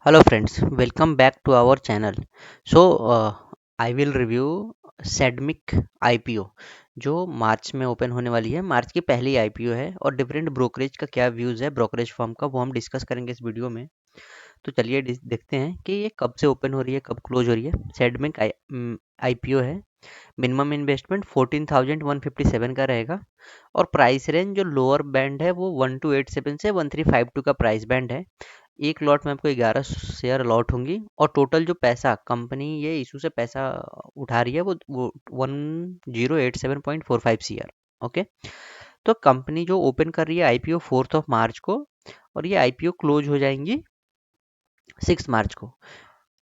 Hello friends, welcome back to our channel. I will review Sedmic IPO जो मार्च में open होने वाली है। मार्च की पहली आईपीओ है और डिफरेंट ब्रोकरेज का क्या व्यूज़ है ब्रोकरेज फर्म का, वो हम डिस्कस करेंगे इस वीडियो में। तो चलिए देखते हैं कि ये कब से ओपन हो रही है, कब क्लोज हो रही है। सेडमिक आईपीओ है। मिनिमम इन्वेस्टमेंट 14,157 का रहेगा और प्राइस रेंज जो लोअर बैंड है वो 1287 से 1352 का प्राइस बैंड है। एक लॉट में आपको 11 शेयर अलॉट होंगी और टोटल जो पैसा कंपनी ये इशू से पैसा उठा रही है वो 1087.45 CR। ओके, तो कंपनी जो ओपन कर रही है आईपीओ 4 मार्च को और ये आईपीओ क्लोज हो जाएंगी 6 मार्च को।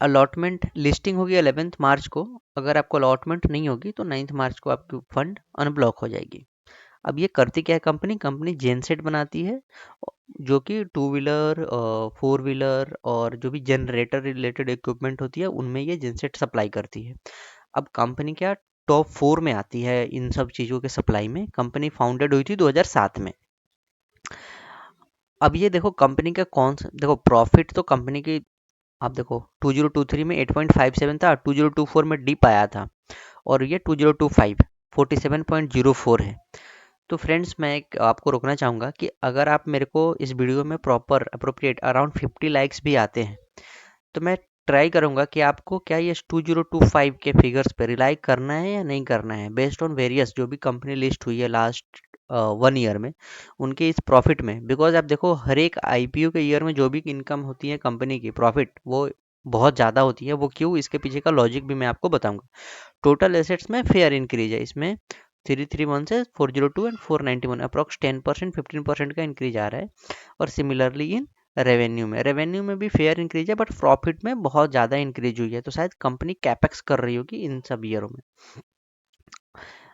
अलॉटमेंट लिस्टिंग होगी 11 मार्च को। अगर आपको अलॉटमेंट नहीं होगी तो 9 मार्च को आपकी फंड अनब्लॉक हो जाएगी। अब ये करती क्या है कंपनी? कंपनी जेनसेट बनाती है जो कि टू व्हीलर, फोर व्हीलर और जो भी जनरेटर रिलेटेड इक्विपमेंट होती है उनमें ये जेनसेट सप्लाई करती है। अब कंपनी क्या टॉप 4 में आती है इन सब चीज़ों के सप्लाई में। कंपनी फाउंडेड हुई थी 2007 में। अब ये देखो कंपनी का कौन सा, देखो प्रॉफिट तो कंपनी की आप देखो 2023 में 8.57 था, 2024 में डिप आया था और ये 2025 47.04 है। तो फ्रेंड्स मैं एक आपको रोकना चाहूँगा कि अगर आप मेरे को इस वीडियो में प्रॉपर अप्रोप्रिएट अराउंड 50 लाइक्स भी आते हैं तो मैं ट्राई करूँगा कि आपको क्या ये 2025 के फिगर्स पे रिलाई करना है या नहीं करना है, बेस्ड ऑन वेरियस जो भी कंपनी लिस्ट हुई है लास्ट 1 ईयर में उनके इस प्रॉफिट में। बिकॉज आप देखो हर एक आईपीओ के ईयर में जो भी इनकम होती है कंपनी की प्रॉफिट वो बहुत ज़्यादा होती है। वो क्यों, इसके पीछे का लॉजिक भी मैं आपको बताऊंगा। टोटल एसेट्स में फेयर इंक्रीज है इसमें 331 से 402 एंड 491 अप्रॉक्स 10% 15% का इंक्रीज आ रहा है। और सिमिलरली इन रेवेन्यू में भी फेयर इंक्रीज है बट प्रॉफिट में बहुत ज़्यादा इंक्रीज हुई है। तो शायद कंपनी कैपेक्स कर रही होगी इन सब ईयरों में।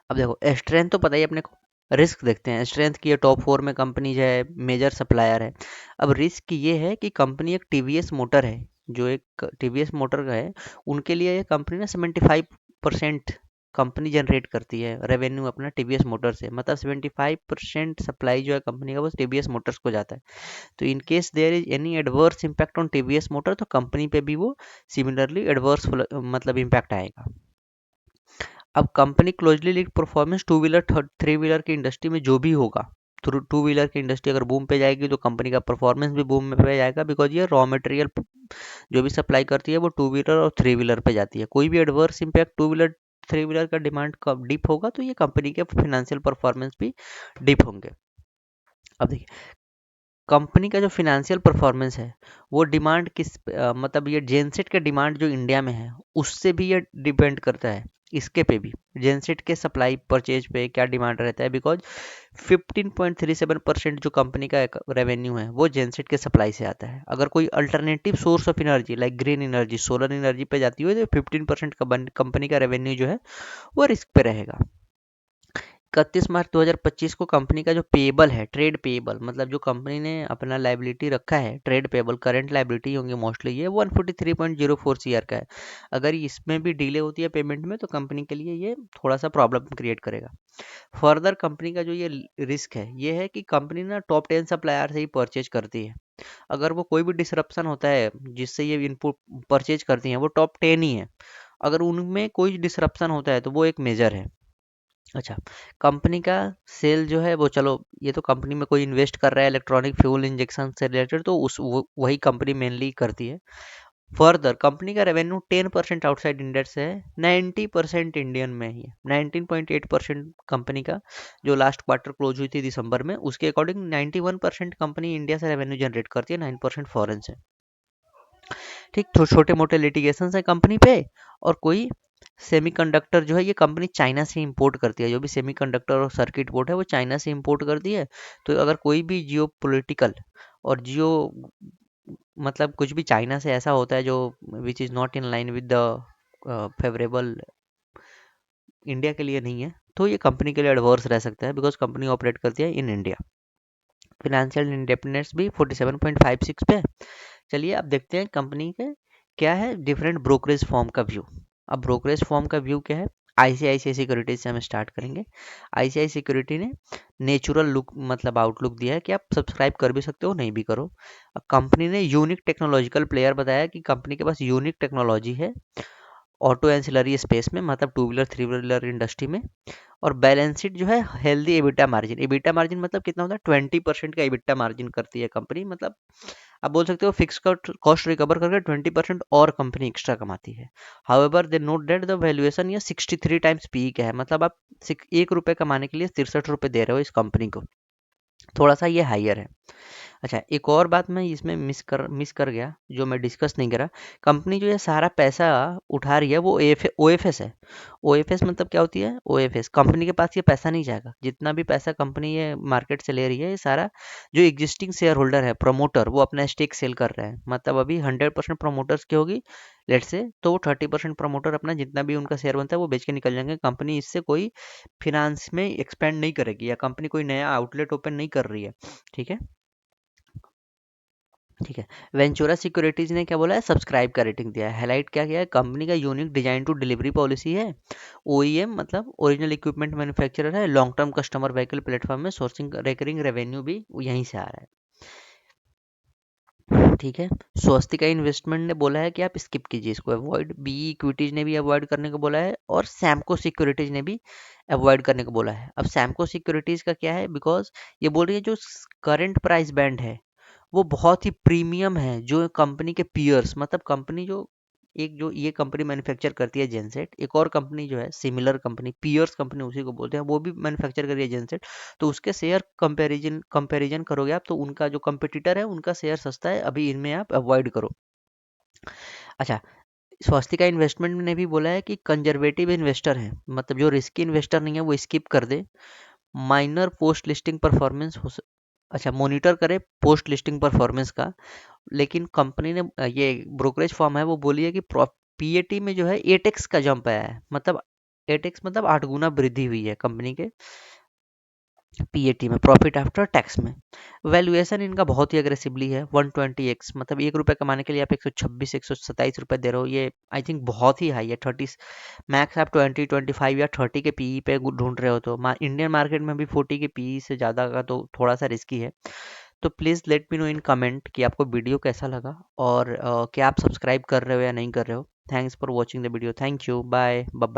अब देखो स्ट्रेंथ तो पता ही अपने को। रिस्क देखते हैं स्ट्रेंथ की, टॉप 4 में कंपनी जो है मेजर सप्लायर है। अब रिस्क ये है कि कंपनी एक टीवीएस मोटर है, जो एक टीवीएस मोटर का है उनके लिए ये कंपनी ना 75% कंपनी जनरेट करती है रेवेन्यू अपना टीवीएस मोटर से। मतलब 75% सप्लाई जो है कंपनी का वो टीवीएस मोटर्स को जाता है। तो in case there is any adverse impact on TVS Motor तो कंपनी पे भी वो सिमिलरली एडवर्स मतलब इम्पैक्ट आएगा। अब company closely link performance two wheeler three wheeler की इंडस्ट्री में जो भी होगा, टू व्हीलर की इंडस्ट्री अगर बूम पे जाएगी तो कंपनी का परफॉर्मेंस भी बूम में पे जाएगा। बिकॉज ये रॉ मटेरियल जो भी सप्लाई करती है वो टू व्हीलर और थ्री व्हीलर पे जाती है। कोई भी adverse impact to wheeler three wheeler का डिमांड कब डिप होगा तो ये कंपनी के फाइनेंशियल परफॉर्मेंस भी डिप होंगे। अब देखिए कंपनी का जो फिनेंशियल परफॉर्मेंस है वो डिमांड मतलब ये जेनसेट के डिमांड जो इंडिया में है उससे भी ये डिपेंड करता है। इसके पे भी जेनसेट के सप्लाई परचेज पे क्या डिमांड रहता है। बिकॉज 15.37% जो कंपनी का रेवेन्यू है वो जेनसेट के सप्लाई से आता है। अगर कोई alternative source of energy like green energy, solar energy पे जाती है तो 15% का कंपनी का रेवेन्यू जो है वो रिस्क पे रहेगा। 31 मार्च 2025 को कंपनी का जो पेएबल है, ट्रेड पेएबल मतलब जो कंपनी ने अपना लाइबिलिटी रखा है ट्रेड पेएबल, करंट लाइबिलिटी होंगे मोस्टली, ये 143.04 CR का है। अगर इसमें भी डिले होती है पेमेंट में तो कंपनी के लिए ये थोड़ा सा प्रॉब्लम क्रिएट करेगा। फर्दर कंपनी का जो ये रिस्क है ये है कि कंपनी ना टॉप 10 सप्लायर से ही परचेज करती है। अगर वो कोई भी डिसरप्शन होता है जिससे ये इनपुट परचेज करती हैं वो टॉप 10 ही है, अगर उनमें कोई डिसरप्शन होता है तो वो एक मेजर है। अच्छा, कंपनी का सेल जो है वो चलो ये तो कंपनी में कोई इन्वेस्ट कर रहा है इलेक्ट्रॉनिक फ्यूल इंजेक्शन से रिलेटेड तो वही कंपनी मेनली करती है। फर्दर कंपनी का रेवेन्यू 10% आउटसाइड इंडिया से है, 90% इंडियन में ही है। 19.8% कंपनी का जो लास्ट क्वार्टर क्लोज हुई थी दिसंबर में उसके अकॉर्डिंग 91% कंपनी इंडिया से रेवेन्यू जनरेट करती है, 9% फॉरेन से। ठीक, तो छोटे मोटे लिटिगेशन है कंपनी पे। और कोई सेमीकंडक्टर जो है ये कंपनी चाइना से इंपोर्ट करती है। जो भी सेमीकंडक्टर और सर्किट बोर्ड है वो चाइना से इंपोर्ट करती है। तो अगर कोई भी जियो पॉलिटिकल और जियो मतलब कुछ भी चाइना से ऐसा होता है जो which is not in line with the favourable India के लिए नहीं है तो ये कंपनी के लिए एडवर्स रह सकता है। बिकॉज कंपनी ऑपरेट करती है इन इंडिया। फिनेंशियल इंडिपेंडेंस भी 47.56 पे है। चलिए अब देखते हैं कंपनी के क्या है डिफरेंट ब्रोकरेज फॉर्म का व्यू। अब ब्रोकरेज फॉर्म का व्यू क्या है? आईसीआईसीआई सिक्योरिटीज से हम स्टार्ट करेंगे। आईसीआई सिक्योरिटी ने नेचुरल लुक मतलब आउटलुक दिया है कि आप सब्सक्राइब कर भी सकते हो, नहीं भी करो। कंपनी ने यूनिक टेक्नोलॉजिकल प्लेयर बताया कि कंपनी के पास यूनिक टेक्नोलॉजी है ऑटो एंसिलरी स्पेस में, मतलब to wheeler three wheeler industry में। और बैलेंस शीट जो है healthy EBITDA margin, EBITDA margin मतलब कितना होता है, 20% का एबिटा मार्जिन करती है कंपनी। मतलब आप बोल सकते हो फिक्स कॉस्ट रिकवर करके 20% और कंपनी एक्स्ट्रा कमाती है। However they note that the valuation ये 63 टाइम्स पी का है, मतलब आप ₹1 कमाने के लिए ₹63 दे रहे हो इस कंपनी को, थोड़ा सा ये हाइयर है। अच्छा, एक और बात मैं इसमें मिस कर गया जो मैं डिस्कस नहीं करा। कंपनी जो ये सारा पैसा उठा रही है वो ओएफएस है। ओएफएस मतलब क्या होती है? ओएफएस कंपनी के पास ये पैसा नहीं जाएगा, जितना भी पैसा कंपनी ये मार्केट से ले रही है ये सारा जो एग्जिस्टिंग शेयर होल्डर है, प्रमोटर, वो अपना स्टेक सेल कर रहे हैं। मतलब अभी 100% प्रमोटर्स की होगी लेट से, तो वो 30% प्रमोटर अपना जितना भी उनका शेयर बनता है वो बेच के निकल जाएंगे। कंपनी इससे कोई फिनांस में एक्सपेंड नहीं करेगी या कंपनी कोई नया आउटलेट ओपन नहीं कर रही है। ठीक है, ठीक है। वेंचुरा सिक्योरिटीज ने क्या बोला है, सब्सक्राइब का रेटिंग दिया है। हाईलाइट क्या किया है, कंपनी का unique design to delivery policy है। ओईएम मतलब ओरिजिनल इक्विपमेंट मैन्युफैक्चरर है। Long term customer vehicle platform में सोर्सिंग रिकरिंग रेवेन्यू भी यहीं से आ रहा है। ठीक है। स्वस्तिका इन्वेस्टमेंट ने बोला है कि आप स्किप कीजिए इसको, अवॉइड। बी इक्विटीज ने भी अवॉइड करने को बोला है और सैमको सिक्योरिटीज ने भी अवॉइड करने को बोला है। अब सैमको सिक्योरिटीज का क्या है, बिकॉज ये बोल रही है जो करंट प्राइस बैंड है वो बहुत ही प्रीमियम है, जो कंपनी के पियर्स, मतलब कंपनी जो एक जो ये कंपनी मैन्युफैक्चर करती है जेनसेट, एक और कंपनी जो है सिमिलर कंपनी पियर्स कंपनी उसी को बोलते हैं, वो भी मैन्युफैक्चर कर रही है जेनसेट। तो उसके शेयर कंपैरिजन कंपैरिजन करोगे आप तो उनका जो कंपटीटर है उनका शेयर सस्ता है, अभी इनमें आप अवॉइड करो। अच्छा, स्वास्तिका इन्वेस्टमेंट ने भी बोला है कि कंजर्वेटिव इन्वेस्टर है, मतलब जो रिस्की इन्वेस्टर नहीं है वो स्किप कर दे। माइनर पोस्ट लिस्टिंग परफॉर्मेंस अच्छा मॉनिटर करे पोस्ट लिस्टिंग परफॉर्मेंस का। लेकिन कंपनी ने ये ब्रोकरेज फर्म है वो बोली है कि पीएटी में जो है 8x का जंप आया है, मतलब 8x मतलब 8 गुना वृद्धि हुई है कंपनी के पीएटी में, प्रॉफिट आफ्टर टैक्स में। वैल्यूएशन इनका बहुत ही अग्रेसिवली है, 120x, मतलब ₹1 कमाने के लिए आप 126 ₹127 दे रहे हो। ये आई थिंक बहुत ही हाई है। 30 मैक्स आप 20 25 या 30 के पीई पे ढूंढ रहे हो तो इंडियन मार्केट में भी 40 के पीई से ज़्यादा का तो थोड़ा सा रिस्की है। तो please let me know in comment कि आपको वीडियो कैसा लगा और क्या आप सब्सक्राइब कर रहे हो या नहीं कर रहे हो। Thanks for watching the video, thank you, bye bye.